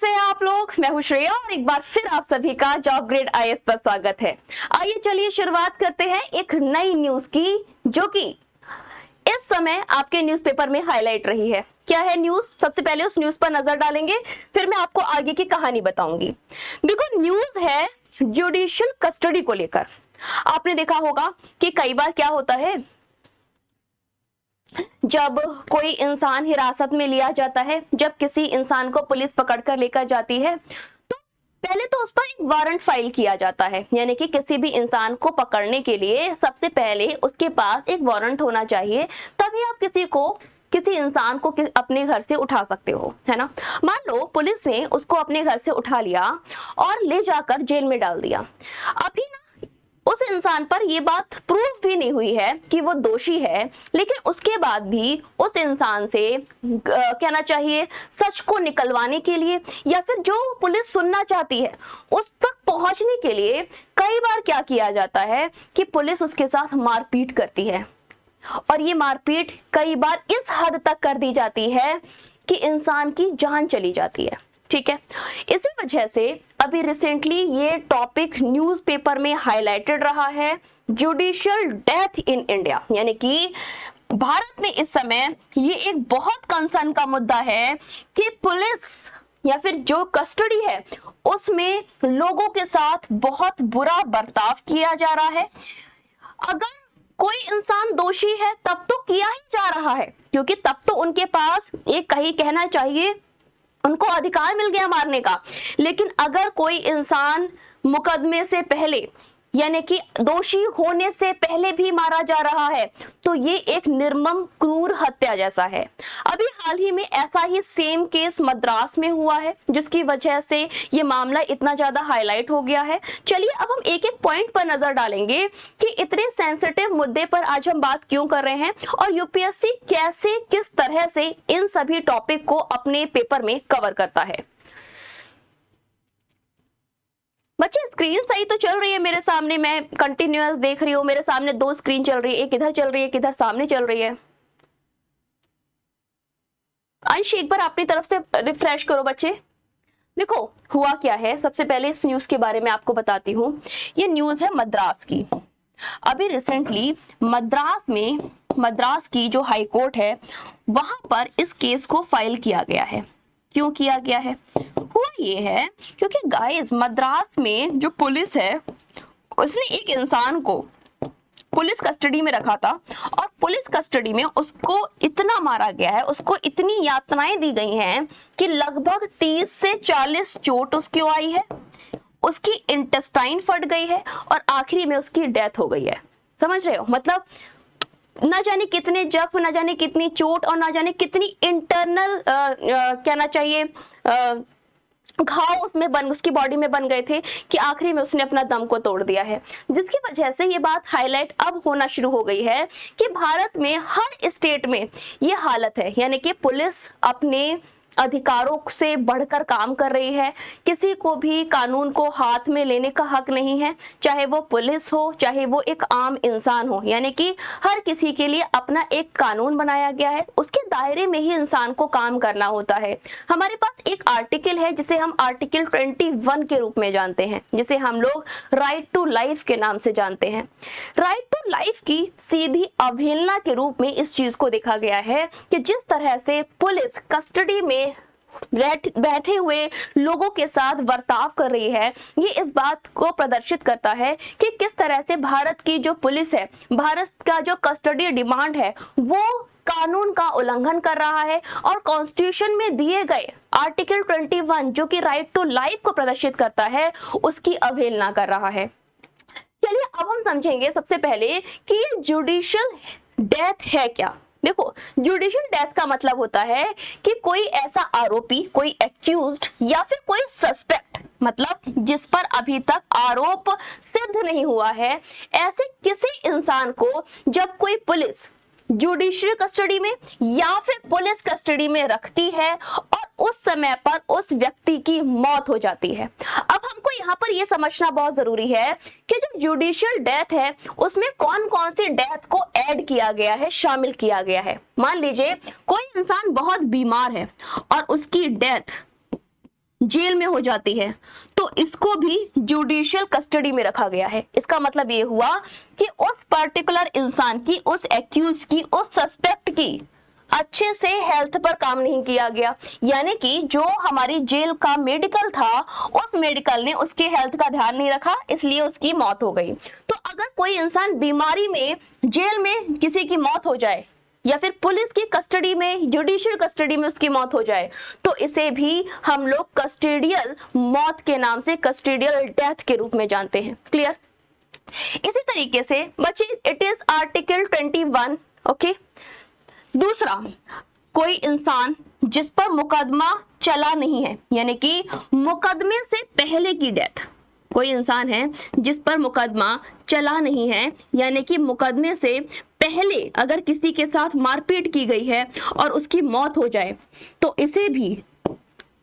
कैसे हैं आप लोग। मैं हूं श्रेया और एक बार फिर आप सभी का जॉब ग्रेड आईएएस पर स्वागत है। आइए चलिए शुरुआत करते हैं एक नई न्यूज की, जो कि इस समय आपके न्यूज़पेपर में हाईलाइट रही है। क्या है न्यूज? सबसे पहले उस न्यूज पर नजर डालेंगे, फिर मैं आपको आगे की कहानी बताऊंगी। देखो, न्यूज है जुडिशियल कस्टडी को लेकर। आपने देखा होगा कि कई बार क्या होता है, जब कोई इंसान हिरासत में लिया जाता है, जब किसी इंसान को पुलिस पकड़कर लेकर जाती है, तो पहले तो उस पर एक वारंट फाइल किया जाता है। यानी कि किसी भी इंसान को पकड़ने के लिए सबसे पहले उसके पास एक वारंट होना चाहिए, तभी आप किसी इंसान को अपने घर से उठा सकते हो, है ना। मान लो पुलिस ने उसको अपने घर से उठा लिया और ले जाकर जेल में डाल दिया। अभी ना उस इंसान पर यह बात प्रूफ भी नहीं हुई है कि वो दोषी है, लेकिन उसके बाद भी उस इंसान से कहना चाहिए सच को निकलवाने के लिए, या फिर जो पुलिस सुनना चाहती है उस तक पहुंचने के लिए कई बार क्या किया जाता है कि पुलिस उसके साथ मारपीट करती है। और ये मारपीट कई बार इस हद तक कर दी जाती है कि इंसान की जान चली जाती है। ठीक है, इसी वजह से अभी रिसेंटली ये टॉपिक न्यूज़पेपर में हाईलाइटेड रहा है, जुडिशियल डेथ इन इंडिया। यानी कि भारत में इस समय ये एक बहुत कंसर्न का मुद्दा है कि पुलिस या फिर जो कस्टडी है उसमें लोगों के साथ बहुत बुरा बर्ताव किया जा रहा है। अगर कोई इंसान दोषी है तब तो किया ही जा रहा है, क्योंकि तब तो उनके पास एक कहना चाहिए उनको अधिकार मिल गया मारने का। लेकिन अगर कोई इंसान मुकदमे से पहले यानी कि दोषी होने से पहले भी मारा जा रहा है, तो ये एक निर्मम क्रूर हत्या जैसा है। अभी हाल ही में ऐसा ही सेम केस मद्रास में हुआ है, जिसकी वजह से ये मामला इतना ज्यादा हाईलाइट हो गया है। चलिए अब हम एक एक पॉइंट पर नजर डालेंगे कि इतने सेंसिटिव मुद्दे पर आज हम बात क्यों कर रहे हैं और यूपीएससी कैसे किस तरह से इन सभी टॉपिक को अपने पेपर में कवर करता है। बच्चे, स्क्रीन सही तो चल रही है मेरे सामने, मैं कंटिन्यूअस देख रही हूँ। मेरे सामने दो स्क्रीन चल रही है, एक इधर चल रही है, एक इधर सामने चल रही है। अंश, एक बार अपनी तरफ से रिफ्रेश करो बच्चे। देखो हुआ क्या है, सबसे पहले इस न्यूज के बारे में आपको बताती हूँ। ये न्यूज है मद्रास की। अभी रिसेंटली मद्रास की जो हाई कोर्ट है वहां पर इस केस को फाइल किया गया है। क्यों किया गया है? हुआ ये है क्योंकि गाइस, मद्रास में जो पुलिस है उसने एक इंसान को पुलिस कस्टडी में रखा था और पुलिस कस्टडी में उसको इतना मारा गया है, उसको इतनी यातनाएं दी गई हैं कि लगभग 30 से 40 चोट उसको आई है, उसकी इंटेस्टाइन फट गई है और आखिरी में उसकी डेथ हो गई है। समझ रहे हो? मतलब ना जाने कितने जख्म, ना जाने कितनी चोट और ना जाने कितनी इंटरनल कहना चाहिए घाव उसकी बॉडी में बन गए थे कि आखिरी में उसने अपना दम को तोड़ दिया है। जिसकी वजह से ये बात हाईलाइट अब होना शुरू हो गई है कि भारत में हर स्टेट में ये हालत है। यानी कि पुलिस अपने अधिकारों से बढ़कर काम कर रही है, किसी को भी कानून को हाथ में लेने का हक नहीं है, चाहे वो पुलिस हो चाहे वो एक आम इंसान हो। यानी कि हर किसी के लिए अपना एक कानून बनाया गया है, उसके दायरे में ही इंसान को काम करना होता है। हमारे पास एक आर्टिकल है जिसे हम आर्टिकल 21 के रूप में जानते हैं, जिसे हम लोग राइट टू लाइफ के नाम से जानते हैं। राइट टू लाइफ की सीधी अवहेलना के रूप में इस चीज को देखा गया है कि जिस तरह से पुलिस कस्टडी में बैठे हुए लोगों के साथ बर्ताव कर रही है, ये इस बात को प्रदर्शित करता है कि किस तरह से भारत की जो पुलिस है, भारत का जो कस्टडी डिमांड है, वो कानून का उल्लंघन कर रहा है और कॉन्स्टिट्यूशन में दिए गए आर्टिकल 21 जो कि राइट टू लाइफ को प्रदर्शित करता है, उसकी अवहेलना कर रहा है। चलिए अब हम समझेंगे सबसे पहले कि ये जुडिशियल डेथ है क्या। देखो, जुडिशियल डेथ का मतलब होता है कि कोई ऐसा आरोपी, कोई एक्यूज्ड या फिर कोई सस्पेक्ट, मतलब जिस पर अभी तक आरोप सिद्ध नहीं हुआ है, ऐसे किसी इंसान को जब कोई पुलिस जुडिशियल कस्टडी में या फिर पुलिस कस्टडी में रखती है और उस समय पर उस व्यक्ति की मौत हो जाती है। अब हमको यहाँ पर यह समझना बहुत जरूरी है कि जो जुडिशियल डेथ है उसमें कौन कौन सी डेथ को ऐड किया गया है, शामिल किया गया है। मान लीजिए कोई इंसान बहुत बीमार है और उसकी डेथ जेल में हो जाती है तो इसको भी जुडिशियल कस्टडी में रखा गया है। इसका मतलब ये हुआ कि उस पर्टिकुलर इंसान की, उस एक्यूज की, उस सस्पेक्ट की अच्छे से हेल्थ पर काम नहीं किया गया, यानी कि जो हमारी जेल का मेडिकल था उस मेडिकल ने उसके हेल्थ का ध्यान नहीं रखा, इसलिए उसकी मौत हो गई। तो अगर कोई इंसान बीमारी में जेल में किसी की मौत हो जाए या फिर पुलिस की कस्टडी में, जुडिशियल कस्टडी में उसकी मौत हो जाए तो इसे भी हम लोग कस्टोडियल मौत के नाम से, कस्टोडियल डेथ के रूप में जानते हैं। क्लियर? इसी तरीके से बच्चे इट इज आर्टिकल 21। ओके, दूसरा, कोई इंसान जिस पर मुकदमा चला नहीं है, यानी कि मुकदमे से पहले की डेथ। कोई इंसान है जिस पर मुकदमा चला नहीं है, यानी कि मुकदमे से पहले अगर किसी के साथ मारपीट की गई है और उसकी मौत हो जाए तो इसे भी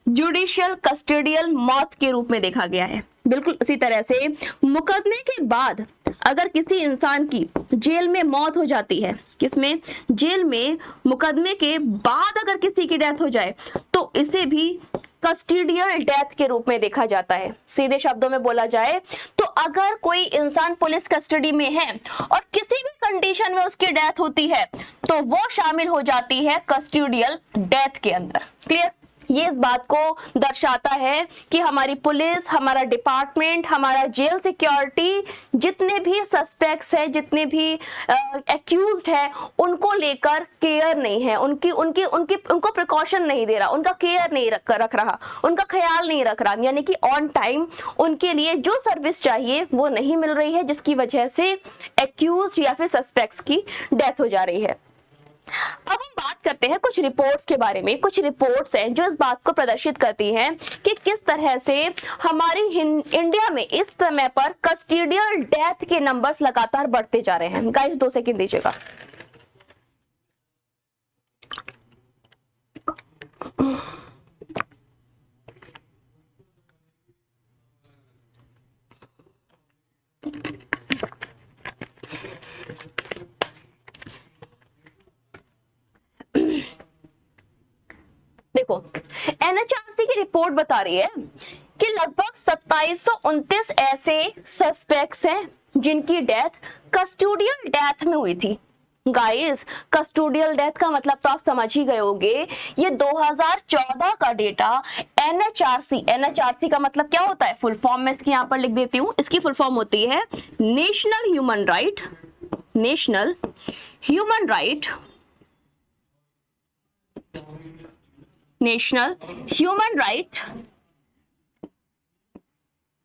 जुडिशियल कस्टोडियल मौत के रूप में देखा गया है। बिल्कुल उसी तरह से मुकदमे के बाद अगर किसी इंसान की जेल में मौत हो जाती है, किसमें? जेल में मुकदमे के बाद अगर किसी की डेथ हो जाए तो इसे भी कस्टोडियल डेथ के रूप में देखा जाता है। सीधे शब्दों में बोला जाए तो अगर कोई इंसान पुलिस कस्टडी में है और किसी भी कंडीशन में उसकी डेथ होती है तो वो शामिल हो जाती है कस्टोडियल डेथ के अंदर। क्लियर? ये इस बात को दर्शाता है कि हमारी पुलिस, हमारा डिपार्टमेंट, हमारा जेल सिक्योरिटी जितने भी सस्पेक्ट्स हैं, जितने भी एक्यूज्ड हैं, उनको लेकर केयर नहीं है, उनको प्रिकॉशन नहीं दे रहा, उनका केयर नहीं रख रहा, उनका ख्याल नहीं रख रहा, यानी कि ऑन टाइम उनके लिए जो सर्विस चाहिए वो नहीं मिल रही है, जिसकी वजह से एक्यूज्ड या फिर सस्पेक्ट्स की डेथ हो जा रही है। अब हम बात करते हैं कुछ रिपोर्ट्स के बारे में। कुछ रिपोर्ट्स हैं जो इस बात को प्रदर्शित करती हैं कि किस तरह से हमारी इंडिया में इस समय पर कस्टोडियल डेथ के नंबर्स लगातार बढ़ते जा रहे हैं। गाइस 2 सेकंड दीजिएगा। देखो, एनएचआरसी की रिपोर्ट बता रही है कि लगभग 2729 ऐसे सस्पेक्ट्स हैं जिनकी डेथ कस्टोडियल डेथ में हुई थी। गाइस, कस्टोडियल डेथ का मतलब तो आप समझ ही गए होंगे, ये 2014 का डेटा एनएचआरसी का मतलब क्या होता है? फुल फॉर्म में इसकी यहां पर लिख देती हूं। इसकी फुल फॉर्म होती है नेशनल ह्यूमन राइट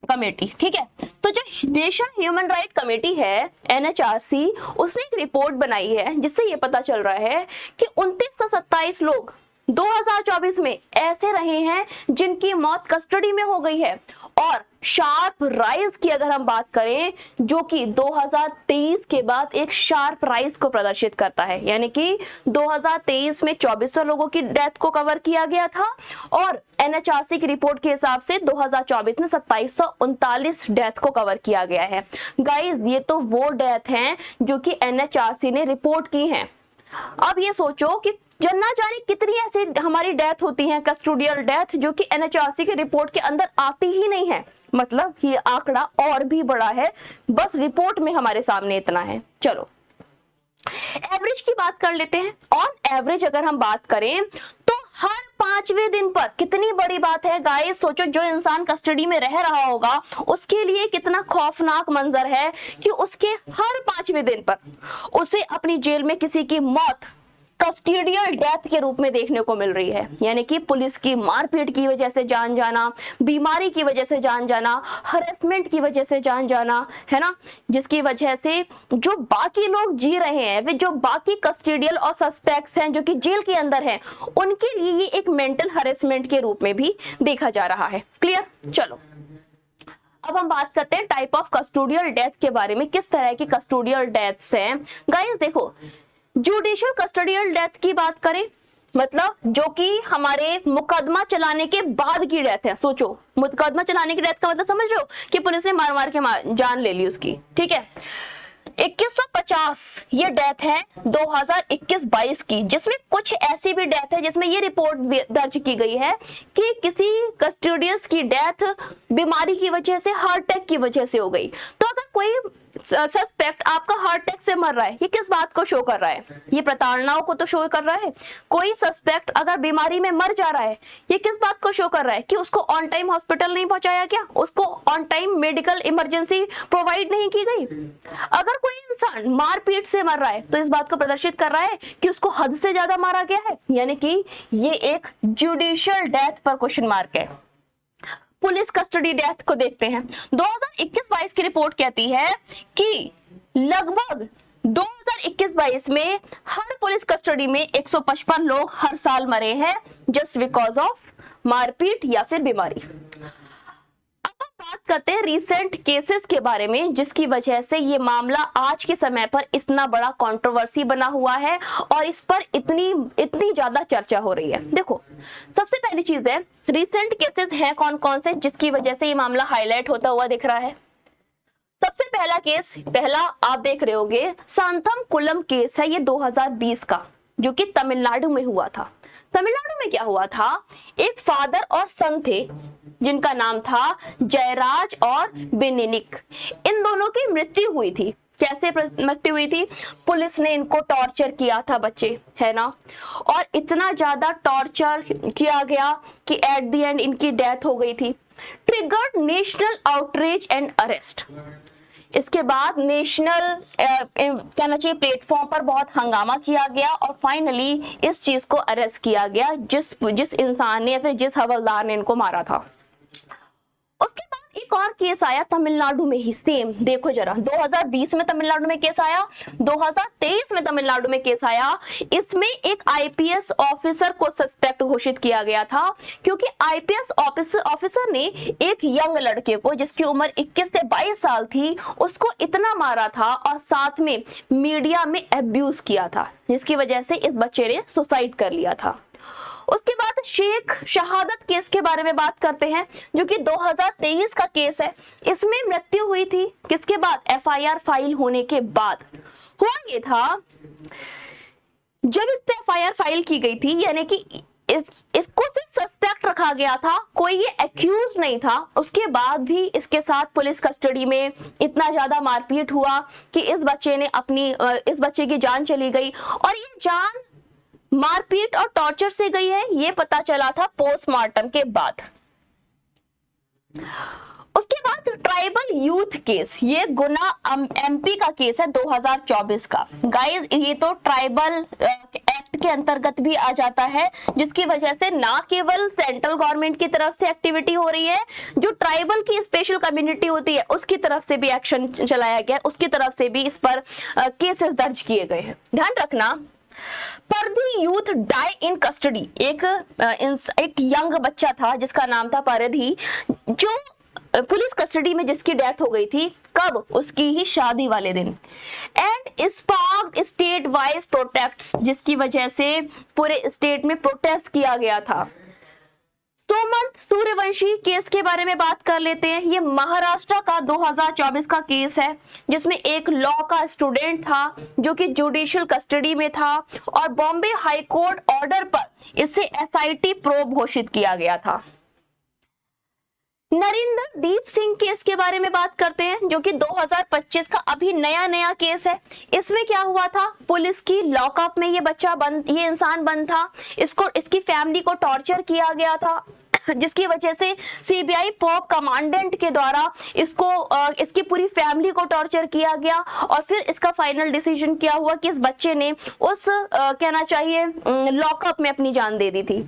कमेटी। ठीक है, तो जो नेशनल ह्यूमन राइट कमेटी है एनएचआरसी, उसने एक रिपोर्ट बनाई है जिससे ये पता चल रहा है कि 2927 लोग 2024 में ऐसे रहे हैं जिनकी मौत कस्टडी में हो गई है, और शार्प राइज की अगर हम बात करें जो कि 2023 के बाद एक शार्प राइज को प्रदर्शित करता है, यानी कि 2023 में 2400 लोगों की डेथ को कवर किया गया था और एनएचआरसी की रिपोर्ट के हिसाब से 2024 में 2739 डेथ को कवर किया गया है। गाइस, ये तो वो डेथ हैं जो कि एनएचआरसी ने रिपोर्ट की हैं। अब ये सोचो कि ना जाने कितनी ऐसी हमारी डेथ होती हैं कस्टोडियल डेथ जो कि एनएचआरसी की रिपोर्ट के अंदर आती ही नहीं है। मतलब ये आंकड़ा और भी बड़ा है, बस रिपोर्ट में हमारे सामने इतना है। चलो एवरेज की बात कर लेते हैं। ऑन एवरेज अगर हम बात करें तो हर 5वें दिन पर, कितनी बड़ी बात है गाइस, सोचो जो इंसान कस्टडी में रह रहा होगा उसके लिए कितना खौफनाक मंजर है कि उसके हर 5वें दिन पर उसे अपनी जेल में किसी की मौत कस्टोडियल डेथ के रूप में देखने को मिल रही है। यानी कि पुलिस की मारपीट की वजह से जान जाना, बीमारी की वजह से जान जाना, हरेसमेंट की वजह से जान जाना, है ना, जिसकी वजह से जो बाकी लोग जी रहे हैं, वे जो बाकी कस्टोडियल और सस्पेक्ट्स हैं जो कि जेल के अंदर हैं, उनके लिए ये एक मेंटल हरेसमेंट के रूप में भी देखा जा रहा है। क्लियर? चलो अब हम बात करते हैं टाइप ऑफ कस्टोडियल डेथ के बारे में, किस तरह की कस्टोडियल डेथ्स हैं। गाइस देखो, जुडिशियल कस्टोडियल डेथ की बात करें मतलब जो कि हमारे मुकदमा चलाने के बाद की डेथ है। सोचो, मुकदमा चलाने की डेथ का मतलब समझ रहे हो कि पुलिस ने मार मार के जान ले ली उसकी। ठीक है, 2150 ये डेथ है 2021-22 की, जिसमें कुछ ऐसी भी डेथ है जिसमें ये रिपोर्ट दर्ज की गई है कि किसी कस्टोडियस की डेथ बीमारी की वजह से, हार्ट अटैक की वजह से हो गई। तो अगर कोई सस्पेक्ट आपका हार्ट अटैक से मर रहा है, ये किस बात को शो कर रहा है? ये प्रताड़नाओं को तो शो कर रहा है। कोई सस्पेक्ट अगर बीमारी में मर जा रहा है, ये किस बात को शो कर रहा है? कि उसको ऑन टाइम हॉस्पिटल नहीं पहुंचाया गया, उसको on time medical emergency provide नहीं की गई। अगर कोई इंसान मारपीट से मर रहा है तो इस बात को प्रदर्शित कर रहा है कि उसको हद से ज्यादा मारा गया है, यानी कि ये एक जुडिशियल डेथ पर क्वेश्चन मार्क है। पुलिस कस्टडी डेथ को देखते हैं। 2021-22 की रिपोर्ट कहती है कि लगभग 2021-22 में हर पुलिस कस्टडी में 155 लोग हर साल मरे हैं जस्ट बिकॉज ऑफ मारपीट या फिर बीमारी। अब हम बात करते हैं रीसेंट केसेस के बारे में, जिसकी वजह से ये मामला आज के समय पर इतना बड़ा कंट्रोवर्सी बना हुआ है और इस पर इतनी ज्यादा चर्चा हो रही है। देखो, सबसे पहली चीज है, रीसेंट केसेस हैं कौन कौन से जिसकी वजह से ये मामला हाईलाइट होता हुआ दिख रहा है। सबसे पहला केस, पहला आप देख रहे होगे, सांथम कुलम केस है, ये 2020 का, जो कि तमिलनाडु में हुआ था। तमिलनाडु में क्या हुआ था, एक फादर और सन थे जिनका नाम था जयराज और बेनिनिक। इन दोनों की मृत्यु हुई थी। कैसे मृत्यु हुई थी? पुलिस ने इनको टॉर्चर किया था, बच्चे है ना, और इतना ज्यादा टॉर्चर किया गया कि एट द एंड इनकी डेथ हो गई थी। Triggered national outreach and arrest. इसके बाद नेशनल कहना चाहिए प्लेटफॉर्म पर बहुत हंगामा किया गया और फाइनली इस चीज को अरेस्ट किया गया, जिस इंसान ने या फिर जिस हवलदार ने इनको मारा था। उसके बाद एक और केस आया तमिलनाडु में ही, सेम। देखो जरा, 2020 में तमिलनाडु में केस आया, 2023 में तमिलनाडु में केस आया। इसमें एक आईपीएस ऑफिसर को सस्पेक्ट घोषित किया गया था, क्योंकि आईपीएस ऑफिसर ने एक यंग लड़के को, जिसकी उम्र 21 से 22 साल थी, उसको इतना मारा था और साथ में मीडिया में अब्यूज किया था, जिसकी वजह से इस बच्चे ने सुसाइड कर लिया था। उसके बाद शेख शहादत केस के बारे में बात करते हैं, जो कि 2023 का केस है। इसमें मृत्यु हुई थी किसके बाद? एफआईआर फाइल होने के बाद। हुआ ये था, जब इस पे एफआईआर फाइल की गई थी, यानी कि इसको सिर्फ सस्पेक्ट रखा गया था, कोई ये एक्यूज नहीं था। उसके बाद भी इसके साथ पुलिस कस्टडी में इतना ज्यादा मारपीट हुआ कि इस बच्चे की जान चली गई, और ये जान मारपीट और टॉर्चर से गई है, ये पता चला था पोस्टमार्टम के बाद। उसके बाद ट्राइबल यूथ केस, ये गुना एमपी का केस है 2024 का। गाइस, ये तो ट्राइबल एक्ट के अंतर्गत भी आ जाता है, जिसकी वजह से ना केवल सेंट्रल गवर्नमेंट की तरफ से एक्टिविटी हो रही है, जो ट्राइबल की स्पेशल कम्युनिटी होती है उसकी तरफ से भी एक्शन चलाया गया, उसकी तरफ से भी इस पर केसेस दर्ज किए गए हैं। ध्यान रखना, परधी यूथ डाई इन कस्टडी। एक यंग बच्चा था जिसका नाम था परधी, जो पुलिस कस्टडी में जिसकी डेथ हो गई थी। कब? उसकी ही शादी वाले दिन। And sparked state wise protest, जिसकी वजह से पूरे स्टेट में प्रोटेस्ट किया गया था। सोमंत सूर्यवंशी केस के बारे में बात कर लेते हैं। ये महाराष्ट्र का 2024 का केस है, जिसमें एक लॉ का स्टूडेंट था जो कि जुडिशियल कस्टडी में था, और बॉम्बे हाई कोर्ट ऑर्डर पर इसे एसआईटी प्रोब घोषित किया गया था। नरिंदर दीप सिंह केस के बारे में बात करते हैं, जो कि 2025 का अभी नया केस है। इसमें क्या हुआ था? पुलिस की लॉकअप में ये इंसान बंद था, इसकी फैमिली को टॉर्चर किया गया था, जिसकी वजह से सीबीआई पोप कमांडेंट के द्वारा इसकी पूरी फैमिली को टॉर्चर किया गया, और फिर इसका फाइनल डिसीजन क्या हुआ कि इस बच्चे ने उस कहना चाहिए लॉकअप में अपनी जान दे दी थी।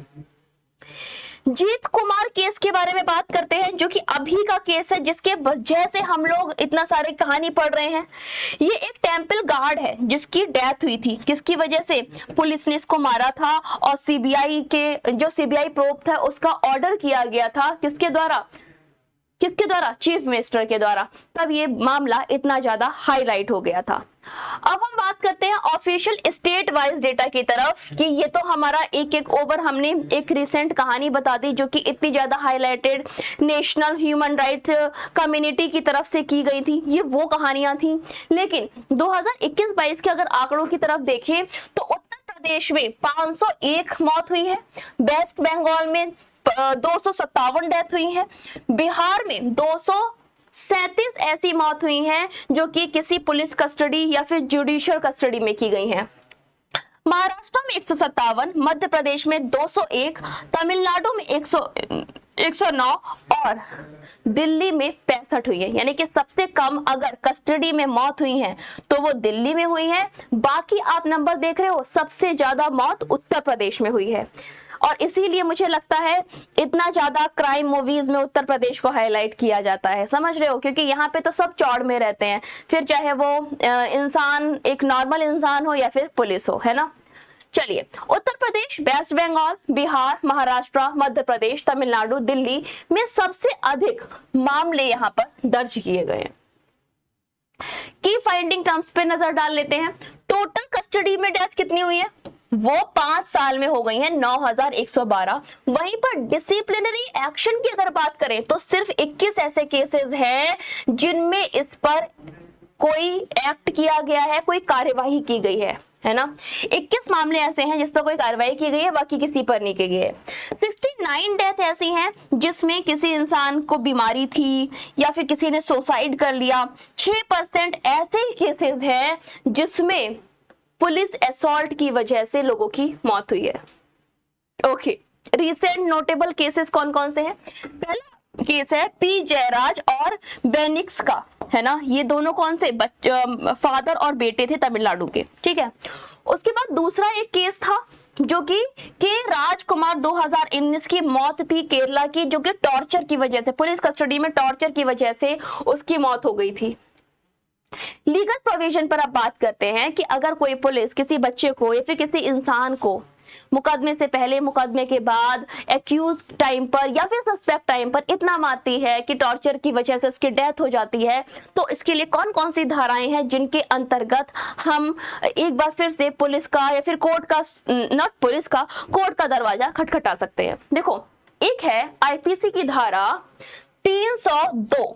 जीत कुमार केस के बारे में बात करते हैं, जो कि अभी का केस है, जिसके वजह से हम लोग इतना सारी कहानी पढ़ रहे हैं। ये एक टेंपल गार्ड है जिसकी डेथ हुई थी। किसकी वजह से? पुलिस ने इसको मारा था, और सीबीआई प्रोब था उसका ऑर्डर किया गया था। किसके द्वारा? चीफ मिनिस्टर के द्वारा। तब ये मामला इतना ज्यादा हाईलाइट हो गया था। अब हम बात करते हैं ऑफिशियल स्टेट वाइज डेटा की तरफ कि ये तो हमारा एक एक ओवर हमने एक रिसेंट कहानी बता दी जो कि इतनी ज्यादा highlighted national human right community की तरफ से की गई थी, ये वो कहानियां थी। लेकिन 2021-22 के अगर आंकड़ों की तरफ देखें तो उत्तर प्रदेश में 501 मौत हुई है, वेस्ट बंगाल में 257 डेथ हुई है, बिहार में 237 ऐसी मौत हुई हैं जो कि किसी पुलिस कस्टडी या फिर जुडिशियल कस्टडी में की गई हैं। महाराष्ट्र में 157, मध्य प्रदेश में 201, तमिलनाडु में 109 और दिल्ली में 65 हुई है। यानी कि सबसे कम अगर कस्टडी में मौत हुई है तो वो दिल्ली में हुई है। बाकी आप नंबर देख रहे हो, सबसे ज्यादा मौत उत्तर प्रदेश में हुई है। और इसीलिए मुझे लगता है इतना ज्यादा क्राइम मूवीज में उत्तर प्रदेश को हाईलाइट किया जाता है, समझ रहे हो, क्योंकि यहाँ पे तो सब चौड़ में रहते हैं, फिर चाहे वो इंसान एक नॉर्मल इंसान हो या फिर पुलिस हो, है ना। चलिए, उत्तर प्रदेश, वेस्ट बंगाल, बिहार, महाराष्ट्र, मध्य प्रदेश, तमिलनाडु, दिल्ली में सबसे अधिक मामले यहाँ पर दर्ज किए गए हैं। की फाइंडिंग टर्म्स पे नजर डाल लेते हैं। टोटल कस्टडी में डेथ कितनी हुई है, वो 5 साल में हो गई है 9112। वहीं पर डिसिप्लिनरी एक्शन की अगर बात करें तो सिर्फ 21 ऐसे केसेस हैं जिनमें इस पर कोई एक्ट किया गया है, कोई कार्यवाही की गई है ना। 21 मामले ऐसे हैं जिस पर कोई कार्रवाई की गई है, बाकी किसी पर नहीं की गई है। 69 डेथ ऐसी हैं जिसमें किसी इंसान को बीमारी थी या फिर किसी ने सुसाइड कर लिया। 6% ऐसे केसेस हैं जिसमें पुलिस असॉल्ट की वजह से लोगों की मौत हुई है। ओके, रिसेंट नोटेबल केसेस कौन कौन से हैं? पहला केस है पी जयराज और बेनिक्स का, है ना। ये दोनों कौन थे? फादर और बेटे थे तमिलनाडु के, ठीक है। उसके बाद दूसरा एक केस था जो कि के राजकुमार 2019 की मौत थी केरला की, जो कि टॉर्चर की वजह से, पुलिस कस्टडी में टॉर्चर की वजह से उसकी मौत हो गई थी। लीगल प्रोविजन पर अब बात करते हैं कि अगर कोई पुलिस किसी बच्चे को या फिर किसी इंसान को मुकदमे से पहले, मुकदमे के बाद, एक्यूज टाइम पर या फिर सस्पेक्ट टाइम पर इतना मारती है कि टॉर्चर की वजह से उसकी डेथ हो जाती है, तो इसके लिए कौन कौन सी धाराएं हैं जिनके अंतर्गत हम एक बार फिर से पुलिस का या फिर कोर्ट का, नॉट पुलिस का, कोर्ट का दरवाजा खटखटा सकते हैं। देखो, एक है आईपीसी की धारा 302।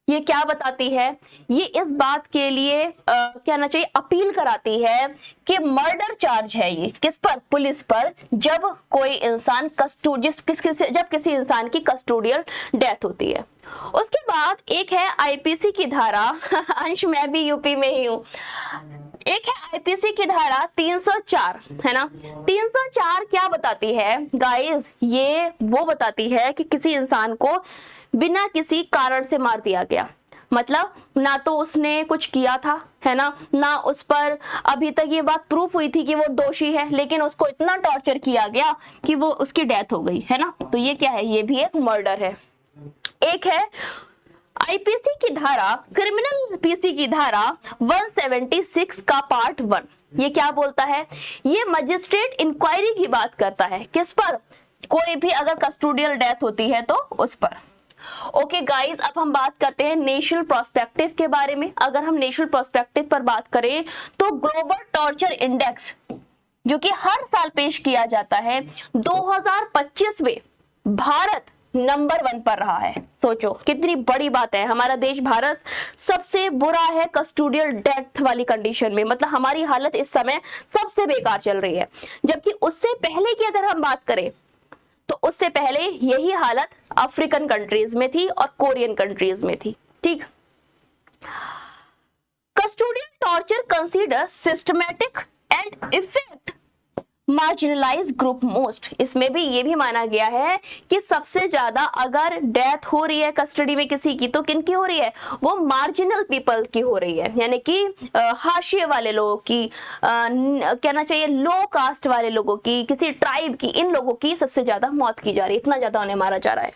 ये क्या बताती है? ये इस बात के लिए कहना चाहिए अपील कराती है कि मर्डर चार्ज है ये किस पर? पुलिस पर, जब कोई इंसान जब किसी इंसान की कस्टोडियल डेथ होती है। उसके बाद एक है आईपीसी की धारा अंश, मैं भी यूपी में ही हूँ। एक है आईपीसी की धारा 304, है ना। 304 क्या बताती है गाइस? ये वो बताती है कि किसी इंसान को बिना किसी कारण से मार दिया गया, मतलब ना तो उसने कुछ किया था, है ना उस पर अभी तक ये बात प्रूफ हुई थी कि वो दोषी है, लेकिन उसको इतना टॉर्चर किया गया कि वो उसकी डेथ हो गई, है ना। तो ये क्या है? ये भी एक मर्डर है। एक है आईपीसी की धारा, क्रिमिनल पीसी की धारा 176 का पार्ट 1। ये क्या बोलता है? ये मजिस्ट्रेट इंक्वायरी की बात करता है, किस पर? कोई भी अगर कस्टोडियल डेथ होती है तो उस पर। ओके गाइस, अब हम बात करते हैं नेशनल प्रोस्पेक्टिव के बारे में। अगर हम नेशनल प्रोस्पेक्टिव पर बात करें तो ग्लोबल टॉर्चर इंडेक्स जो कि हर साल पेश किया जाता है, 2025 में भारत नंबर 1 पर रहा है। सोचो कितनी बड़ी बात है, हमारा देश भारत सबसे बुरा है कस्टोडियल डेथ वाली कंडीशन में, मतलब हमारी हालत इस समय सबसे बेकार चल रही है। जबकि उससे पहले की अगर हम बात करें तो उससे पहले यही हालत अफ्रीकन कंट्रीज में थी और कोरियन कंट्रीज में थी, ठीक। Custodial torture consider systematic and effect marginalise group most. इसमें भी ये भी माना गया है कि सबसे ज्यादा अगर डेथ हो रही है कस्टडी में किसी की तो किन की हो रही है? वो मार्जिनल पीपल की हो रही है, यानी कि हाशिए वाले लोगों की, कहना चाहिए लो कास्ट वाले लोगों की, किसी ट्राइब की, इन लोगों की सबसे ज्यादा मौत की जा रही है, इतना ज्यादा उन्हें मारा जा रहा है।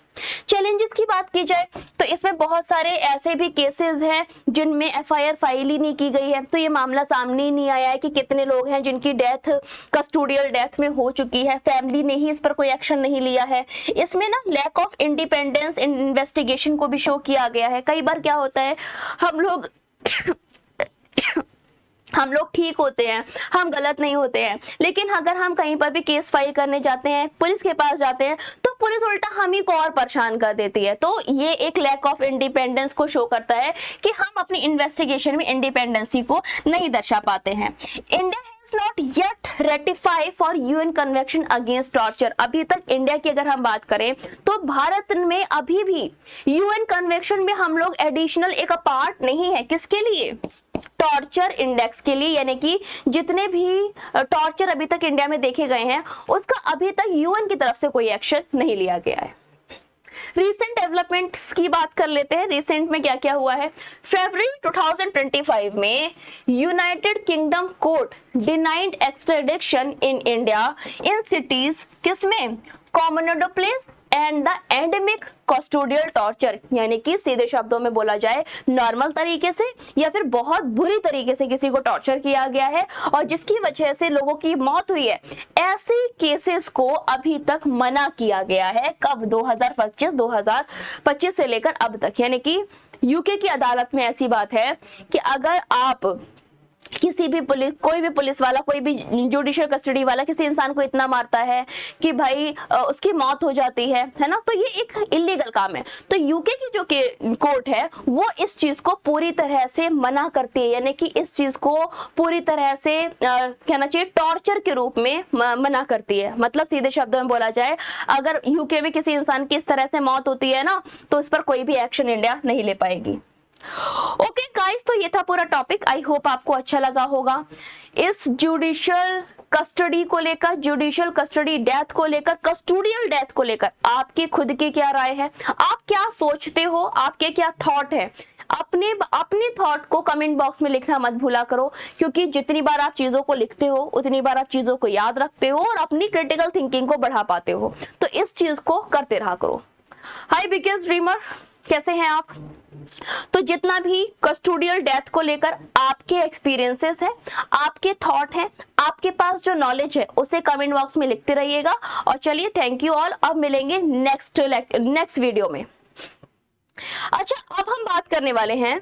चैलेंजेस की बात की जाए तो इसमें बहुत सारे ऐसे भी केसेस हैं जिनमें एफआईआर फाइल ही नहीं की गई है, तो ये मामला सामने ही नहीं आया है कि कितने लोग हैं जिनकी डेथ कस्टोडियल डेथ में हो चुकी है, फैमिली ने ही इस पर कोई एक्शन नहीं लिया है। इसमें ना lack of independence in investigation को भी शो किया गया है। कई बार क्या होता है, हम लोग हम लोग ठीक होते हैं, हम गलत नहीं होते हैं, लेकिन अगर हम कहीं पर भी केस फाइल करने जाते हैं, पुलिस के पास जाते हैं, तो पुलिस उल्टा हम ही को और परेशान कर देती है। तो ये एक लैक ऑफ इंडिपेंडेंस को शो करता है कि हम अपनी इन्वेस्टिगेशन में इंडिपेंडेंसी को नहीं दर्शा पाते हैं। India has not yet ratify for UN convention against torture. अभी तक इंडिया की अगर हम बात करें तो भारत में अभी भी यूएन कन्वेंशन में हम लोग एडिशनल एक पार्ट नहीं है। किसके लिए? टॉर्चर इंडेक्स के लिए, यानी कि जितने भी टॉर्चर अभी तक इंडिया में देखे गए हैं उसका अभी तक यूएन की तरफ से कोई एक्शन नहीं लिया गया है। रीसेंट डेवलपमेंट्स की बात कर लेते हैं। रिसेंट में क्या क्या हुआ है। फरवरी 2025 में United Kingdom court denied extradition in India in cities किसमें? Commodore place and the endemic custodial torture, यानी कि सीधे शब्दों में बोला जाए नॉर्मल तरीके से या फिर बहुत बुरी तरीके से किसी को टॉर्चर किया गया है और जिसकी वजह से लोगों की मौत हुई है, ऐसे केसेस को अभी तक मना किया गया है। कब? 2025 से लेकर अब तक। यानी कि यूके की अदालत में ऐसी बात है कि अगर आप किसी भी पुलिस, कोई भी पुलिस वाला, कोई भी जुडिशियल कस्टडी वाला किसी इंसान को इतना मारता है कि भाई उसकी मौत हो जाती है ना, तो ये एक इलीगल काम है। तो यूके की जो कोर्ट है वो इस चीज को पूरी तरह से मना करती है, यानी कि इस चीज को पूरी तरह से कहना चाहिए टॉर्चर के रूप में मना करती है। मतलब सीधे शब्दों में बोला जाए, अगर यूके में किसी इंसान की इस तरह से मौत होती है ना, तो इस पर कोई भी एक्शन इंडिया नहीं ले पाएगी। ओके गाइस, तो ये था पूरा टॉपिक। आई होप आपको अच्छा लगा होगा। इस जुडिशियल कस्टडी को लेकर, जुडिशियल कस्टडी डेथ को लेकर, कस्टोडियल डेथ को लेकर आपकी खुद की क्या राय है? आप क्या सोचते हो? आपके क्या थॉट है? अपने थॉट को कमेंट बॉक्स में लिखना मत भूला करो, क्योंकि जितनी बार आप चीजों को लिखते हो उतनी बार आप चीजों को याद रखते हो और अपनी क्रिटिकल थिंकिंग को बढ़ा पाते हो। तो इस चीज को करते रहा करो। हाय बिगेस्ट ड्रीमर, कैसे हैं आप? तो जितना भी कस्टोडियल डेथ को लेकर आपके एक्सपीरियंसेस है, आपके थॉट है, आपके पास जो नॉलेज है, उसे कमेंट बॉक्स में लिखते रहिएगा। और चलिए, थैंक यू ऑल। अब मिलेंगे नेक्स्ट वीडियो में। अच्छा, अब हम बात करने वाले हैं